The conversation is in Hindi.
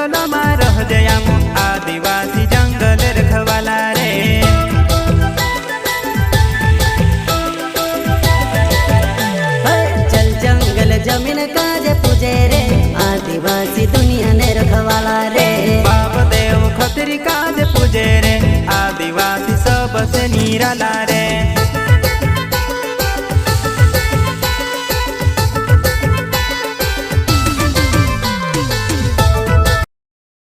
जंगल में रह जयाम आदिवासी जंगल रखवाला रे। चल जंगल जमीन काज पूजे रे आदिवासी दुनिया ने रखवाला रे। बाप देव खतरी काज पूजे रे आदिवासी सबसे निराला रे।